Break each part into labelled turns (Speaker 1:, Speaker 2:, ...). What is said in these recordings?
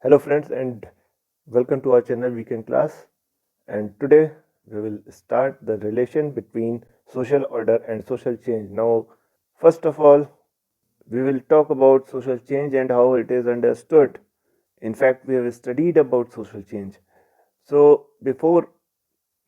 Speaker 1: Hello friends and welcome to our channel Weekend Class, and today we will start the relation between social order and social change. Now, first of all, we will talk about social change and how it is understood. In fact, we have studied about social change. So, before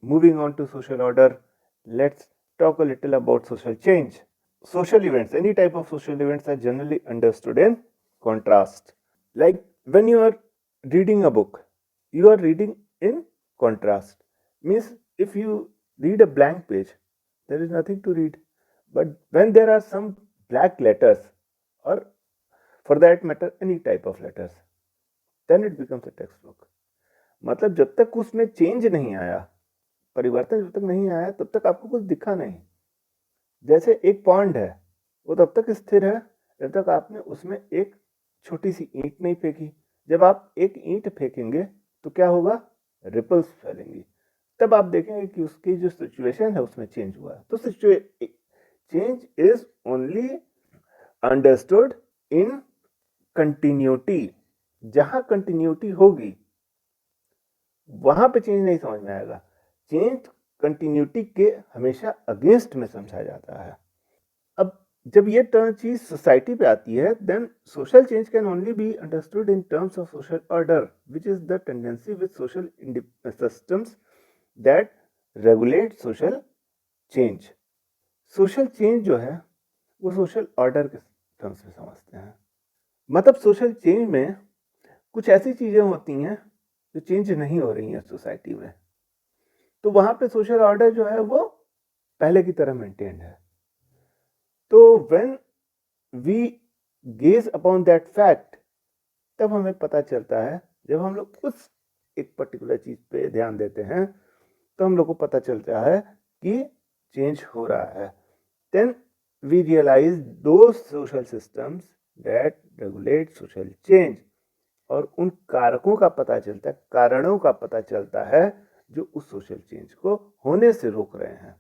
Speaker 1: moving on to social order, let's talk a little about social change. Social events, any type of social events, are generally understood in contrast. Like when you are reading a book, you are reading in contrast. Means if you read a blank page, there is nothing to read. But when there are some black letters, or for that matter, any type of letters, then it becomes a textbook. मतलब जब तक उसमें change नहीं आया, परिवर्तन जब तक नहीं आया, तब तक आपको कुछ दिखा नहीं. जैसे एक पॉन्ड है, वो तब तक स्थिर है जब तक आपने उसमें एक छोटी सी ईंट नहीं फेंकी. जब आप एक ईंट फेंकेंगे तो क्या होगा? रिपल्स फैलेंगी. तब आप देखेंगे कि उसकी जो सिचुएशन है उसमें चेंज हुआ है. तो change is only understood in continuity. जहां कंटिन्यूटी होगी वहां पे चेंज नहीं समझ में आएगा. चेंज कंटिन्यूटी के हमेशा अगेंस्ट में समझा जाता है. अब जब ये टर्म चीज सोसाइटी पे आती है, then social change can only be understood in terms of social order, which is the tendency with social systems that regulate social change. Social change जो है वो सोशल ऑर्डर के टर्म्स में समझते हैं. मतलब सोशल चेंज में कुछ ऐसी चीजें होती हैं जो चेंज नहीं हो रही हैं सोसाइटी में, तो वहां पे सोशल ऑर्डर जो है वो पहले की तरह मेंटेन्ड है. तो when we gaze upon that fact, तब हमें पता चलता है, जब हम लोग उस एक पर्टिकुलर चीज पे ध्यान देते हैं तो हम लोग को पता चलता है कि चेंज हो रहा है. देन वी रियलाइज दो social systems that regulate social change, और उन कारकों का पता चलता है, कारणों का पता चलता है जो उस सोशल चेंज को होने से रोक रहे हैं.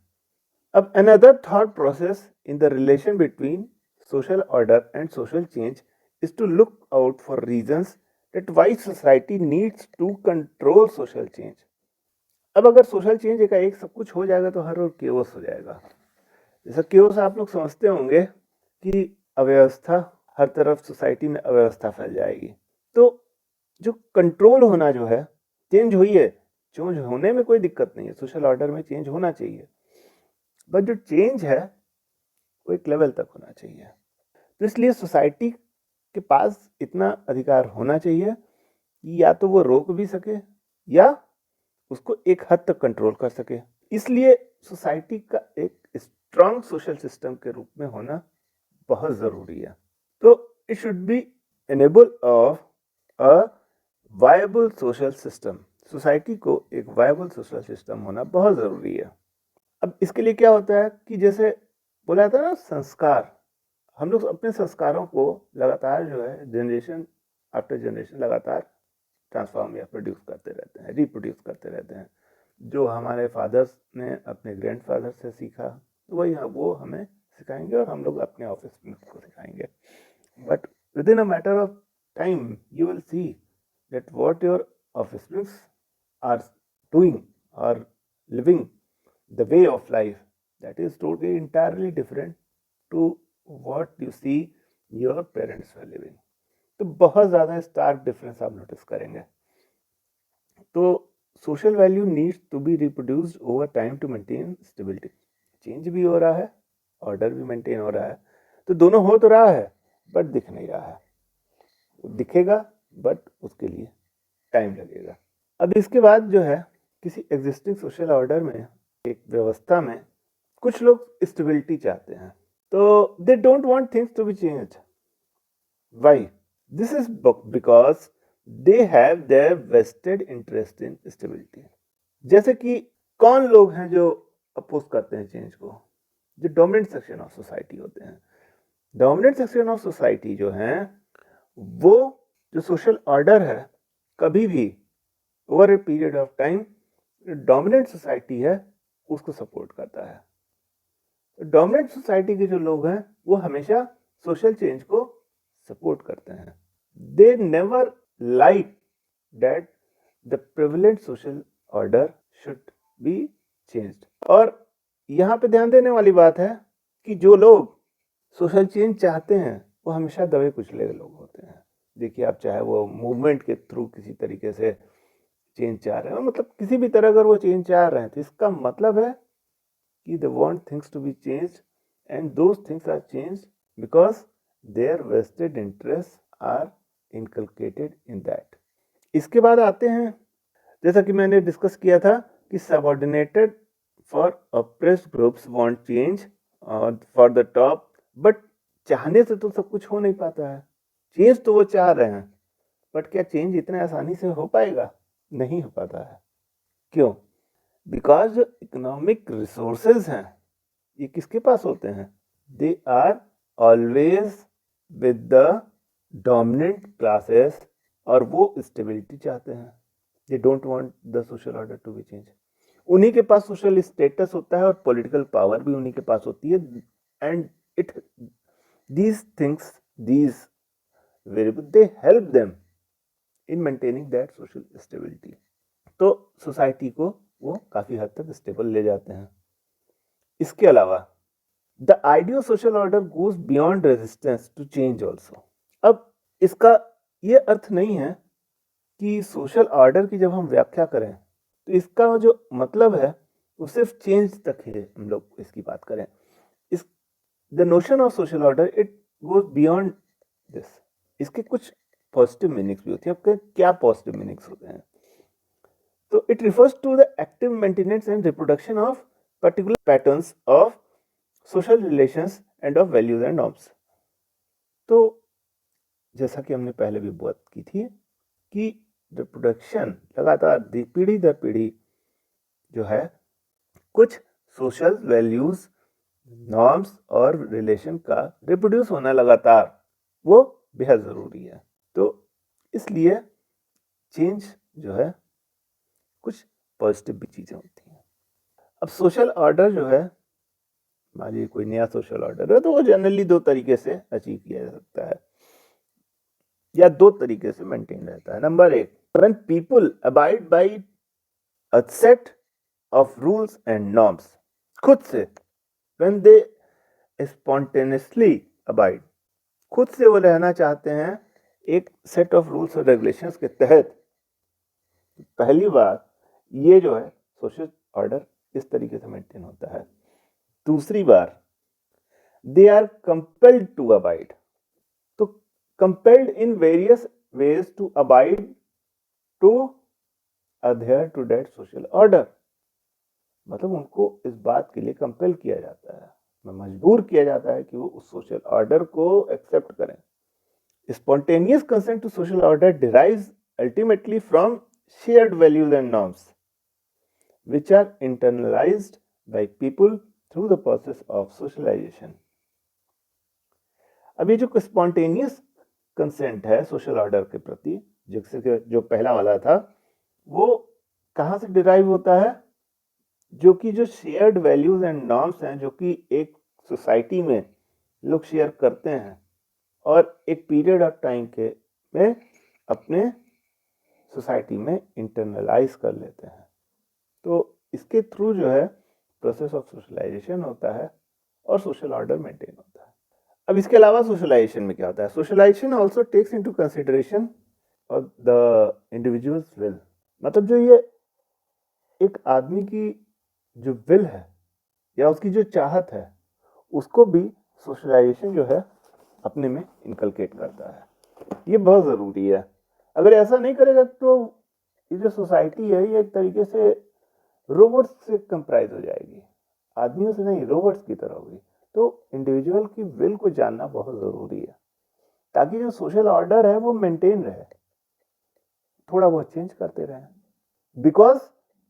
Speaker 1: अब another thought process in the relation between social order and social change is to look out for reasons that why society needs to control social change. अब अगर सोशल चेंज का एक सब कुछ हो जाएगा तो हर ओर केओस हो जाएगा. जैसा केओस आप लोग समझते होंगे कि अव्यवस्था, हर तरफ सोसाइटी में अव्यवस्था फैल जाएगी. तो जो कंट्रोल होना जो है, चेंज हुई है, चेंज होने में कोई दिक्कत नहीं है, सोशल ऑर्डर में चेंज होना चाहिए, बट जो चेंज है वो एक लेवल तक होना चाहिए. तो इसलिए सोसाइटी के पास इतना अधिकार होना चाहिए कि या तो वो रोक भी सके या उसको एक हद तक कंट्रोल कर सके. इसलिए सोसाइटी का एक स्ट्रॉन्ग सोशल सिस्टम के रूप में होना बहुत जरूरी है. तो it should be enable of a viable social system. Society को एक वायबल सोशल सिस्टम होना बहुत जरूरी है. अब इसके लिए क्या होता है कि जैसे बोला जाता है ना, संस्कार. हम लोग अपने संस्कारों को लगातार जो है जनरेशन आफ्टर जनरेशन लगातार ट्रांसफॉर्म या प्रोड्यूस करते रहते हैं, रिप्रोड्यूस करते रहते हैं. जो हमारे फादर्स ने अपने ग्रैंडफादर से सीखा वही वो हमें सिखाएंगे और हम लोग अपने ऑफिस में को सिखाएंगे. But within a matter of time you will see that what your office are doing और living, the way of life, that is totally entirely different to what you see your parents were living. तो बहुत ज़्यादा Stark difference आप notice करेंगे. तो social value needs to be reproduced over time to maintain stability. Change भी हो रहा है, ऑर्डर भी मेंटेन हो रहा है, तो दोनों हो तो रहा है बट दिख नहीं रहा है. दिखेगा बट उसके लिए टाइम लगेगा. अब इसके बाद जो है, किसी एग्जिस्टिंग सोशल ऑर्डर में, एक व्यवस्था में, कुछ लोग स्टेबिलिटी चाहते हैं. तो they don't want things to be changed. Why? This is because they have their vested interest in stability. जैसे कि कौन लोग हैं जो अपोज करते हैं चेंज को? जो डोमिनेंट सेक्शन ऑफ सोसाइटी होते हैं. डोमिनेंट सेक्शन ऑफ सोसाइटी जो है, वो जो सोशल ऑर्डर है, कभी भी over a period of time dominant society है उसको सपोर्ट करता है. डोमिनेंट सोसाइटी के जो लोग हैं वो हमेशा सोशल चेंज को सपोर्ट करते हैं. They never like that the prevalent social order should be changed. और यहाँ पे ध्यान देने वाली बात है कि जो लोग सोशल चेंज चाहते हैं वो हमेशा दबे कुचले लोग होते हैं। देखिए, आप चाहे वो मूवमेंट के थ्रू किसी तरीके से चेंज चाह रहे हैं, मतलब किसी भी तरह अगर वो चेंज चाह रहे हैं, तो इसका मतलब है कि they want things to be changed, and those things are changed because their vested interests are inculcated in that. इसके बाद आते हैं, जैसा कि मैंने डिस्कस किया था कि subordinated for oppressed groups want change for the top, but चाहने से तो सब कुछ हो नहीं पाता है। चेंज तो वो चाह रहे हैं, बट क्या चेंज इतने आसानी से हो पाएगा? नहीं हो पाता है। क्यों? बिकॉज जो इकोनॉमिक रिसोर्सेज हैं ये किसके पास होते हैं? They are always with the dominant classes, और वो स्टेबिलिटी चाहते हैं। They don't want the social order to be change. उन्हीं के पास सोशल स्टेटस होता है और पॉलिटिकल पावर भी उन्हीं के पास होती है, and it these things these variable they help them in maintaining that social stability. तो सोसाइटी को वो काफी हद तक स्टेबल ले जाते हैं। इसके अलावा the ideal social order goes beyond resistance to change also. अब इसका ये अर्थ नहीं है कि सोशल ऑर्डर की जब हम व्याख्या करें तो इसका जो मतलब है वो सिर्फ चेंज तक है, हम लोग इसकी बात करें। इस the notion of social order it goes beyond this. इसके कुछ पॉजिटिव मीनिंग्स भी होती हैं। आपके क्या पॉजिटिव मीनिंग्स होते हैं? तो it refers to the active maintenance and reproduction of particular patterns of social relations and of values and norms. तो जैसा कि हमने पहले भी बात की थी कि रिप्रोडक्शन लगातार पीढ़ी दर पीढ़ी जो है कुछ सोशल वैल्यूज, नॉर्म्स और रिलेशन का रिप्रोड्यूस होना लगातार, वो बेहद जरूरी है। तो इसलिए चेंज जो है कुछ पॉजिटिव भी चीजें होती हैं। अब सोशल ऑर्डर जो है, मान लीजिए कोई नया सोशल ऑर्डर है, तो वो जनरली दो तरीके से अचीव किया जा सकता है या दो तरीके से मेंटेन रहता है। नंबर एक, when people abide by a set of rules and norms, खुद से, व्हेन दे स्पॉन्टेनियसली अबाइड, खुद से वो रहना चाहते हैं एक सेट ऑफ रूल्स और रेगुलेशंस के तहत। पहली बार ये जो है सोशल ऑर्डर इस तरीके से मेंटेन होता है। दूसरी बार they are compelled to abide, तो compelled in various ways to abide to adhere to that social order, मतलब उनको इस बात के लिए कंपेल किया जाता है, मजबूर किया जाता है कि वो उस सोशल ऑर्डर को एक्सेप्ट करें। Spontaneous consent to social order derives ultimately from shared values and norms which are internalized by people through the process of socialization. अब ये जो spontaneous consent है सोशल ऑर्डर के प्रति, जो पहला वाला था, वो कहाँ से डिराइव होता है? जो कि जो शेयर्ड वैल्यूज एंड नॉर्म्स हैं, जो कि एक सोसाइटी में लोग शेयर करते हैं और एक पीरियड ऑफ टाइम के में अपने सोसाइटी में इंटरनलाइज कर लेते हैं। तो इसके थ्रू जो है प्रोसेस ऑफ सोशलाइजेशन होता है और सोशल ऑर्डर मेंटेन होता है। अब इसके अलावा सोशलाइजेशन में क्या होता है? Socialization also takes into consideration of the individuals will, मतलब जो ये एक आदमी की जो विल है या उसकी जो चाहत है, उसको भी सोशलाइजेशन जो है अपने में इनकलकेट करता है। ये बहुत जरूरी है। अगर ऐसा नहीं करेगा तो ये जो सोसाइटी है ये एक तरीके से रोबोट्स से कंप्राइज हो जाएगी, आदमियों से नहीं, रोबोट्स की तरह होगी। तो इंडिविजुअल की विल को जानना बहुत जरूरी है ताकि जो सोशल ऑर्डर है वो मेंटेन रहे, थोड़ा बहुत चेंज करते रहे। Because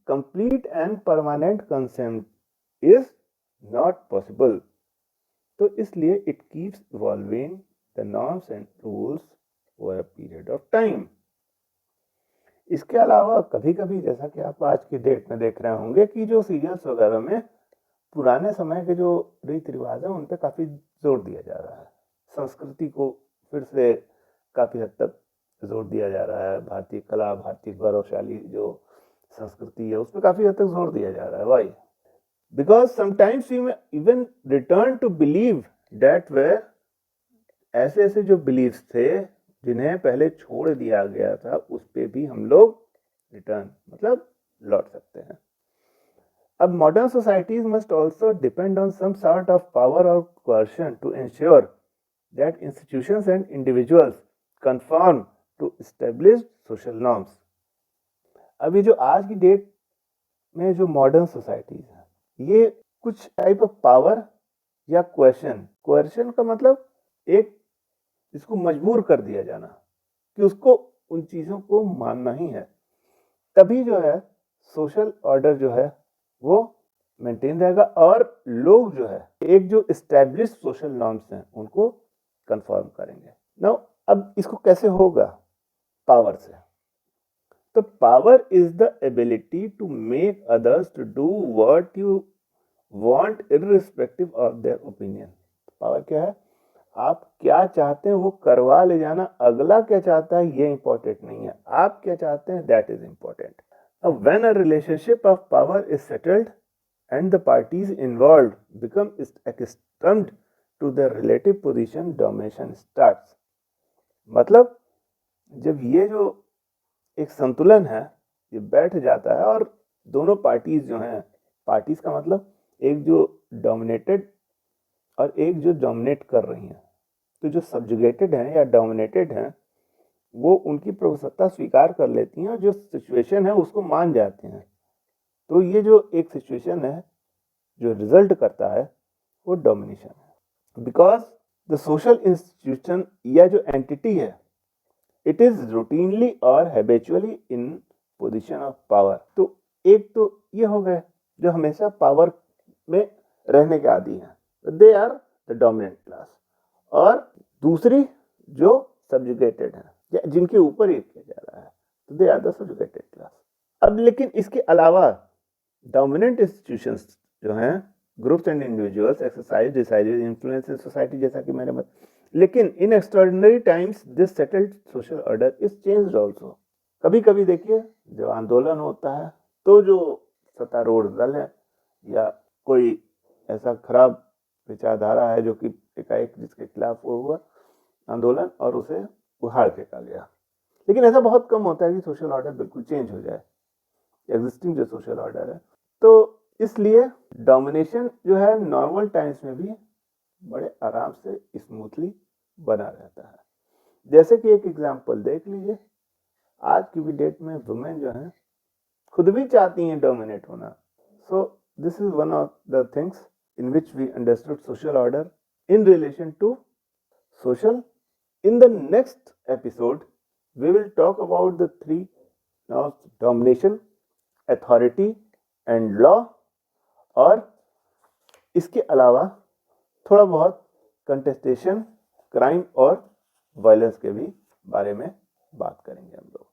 Speaker 1: complete and permanent consent is not possible, तो इसलिए it keeps evolving the norms and rules over a period of time. इसके अलावा कभी कभी, जैसा कि आप आज की डेट में देख रहे होंगे कि जो सीरियल्स वगैरह में पुराने समय के जो रीति रिवाज है उन पे काफी जोर दिया जा रहा है, संस्कृति को फिर से काफी हद तक जोर दिया जा रहा है, भारतीय कला, भारतीय गौरवशाली जो संस्कृति है उस पर काफी हद तक जोर दिया जा रहा है। Why? Because sometimes we may even return to believe that way ऐसे ऐसे जो बिलीव्स थे जिन्हें पहले छोड़ दिया गया था उस पे भी हम लोग रिटर्न मतलब लौट सकते हैं। अब modern societies must also depend on some sort of power और coercion to ensure that institutions and individuals conform to established social norms। अभी जो आज की डेट में जो मॉडर्न सोसाइटीज है ये कुछ टाइप ऑफ पावर या कोएर्शन का मतलब एक इसको मजबूर कर दिया जाना कि उसको उन चीजों को मानना ही है, तभी जो है सोशल ऑर्डर जो है वो मेंटेन रहेगा और लोग जो है एक जो एस्टैब्लिश्ड सोशल नॉर्म्स हैं उनको कंफर्म करेंगे। नाउ अब इसको कैसे होगा? पावर से। तो power is the ability to make others to do what you want irrespective of their opinion. Power क्या है? आप क्या चाहते हैं वो करवा ले जाना, अगला क्या चाहता है ये इंपॉर्टेंट नहीं है, आप क्या चाहते हैं दैट इज इंपॉर्टेंट। अब when a relationship of power is settled and the parties involved become accustomed to the relative position, domination starts। मतलब जब ये जो एक संतुलन है ये बैठ जाता है और दोनों पार्टीज जो हैं, पार्टीज का मतलब एक जो डोमिनेटेड और एक जो डोमिनेट कर रही हैं, तो जो सब्जुगेटेड हैं या डोमिनेटेड हैं वो उनकी प्रभुसत्ता स्वीकार कर लेती हैं और जो सिचुएशन है उसको मान जाते हैं। तो ये जो एक सिचुएशन है जो रिजल्ट करता है वो डोमिनेशन है। बिकॉज द सोशल इंस्टीट्यूशन या जो एंटिटी है इट इज रूटीनली और habitually in position of power. तो एक तो ये हो गए जो हमेशा पावर में रहने के आदी हैं, they are the dominant class, और दूसरी जो सब्जुगेटेड है या जिनके ऊपर ये किया जा रहा है तो they are the subjugated class. अब लेकिन इसके अलावा डोमिनेंट इंस्टीट्यूशंस जो हैं, groups and individuals exercise decided influence in society, जैसा कि मैंने बताया। लेकिन in extraordinary times this settled social order is changed also. कभी कभी देखिए जब आंदोलन होता है तो जो सत्तारूढ़ दल है या कोई ऐसा खराब विचारधारा है जो कि एकाएक जिसके खिलाफ हुआ आंदोलन और उसे उखाड़ फेंका गया। लेकिन ऐसा बहुत कम होता है कि सोशल ऑर्डर बिल्कुल चेंज हो जाए, एग्जिस्टिंग जो सोशल ऑर्डर है। तो इसलिए डोमिनेशन जो है नॉर्मल टाइम्स में भी बड़े आराम से स्मूथली बना रहता है। जैसे कि एक एग्जांपल देख लीजिए, आज की भी डेट में वुमेन जो हैं खुद भी चाहती हैं डोमिनेट होना। So this is one of the things in which we understood social order in relation to social। In the next episode we will talk about the three of domination, authority and law, और इसके अलावा थोड़ा बहुत contestation, crime और violence के भी बारे में बात करेंगे हम लोग।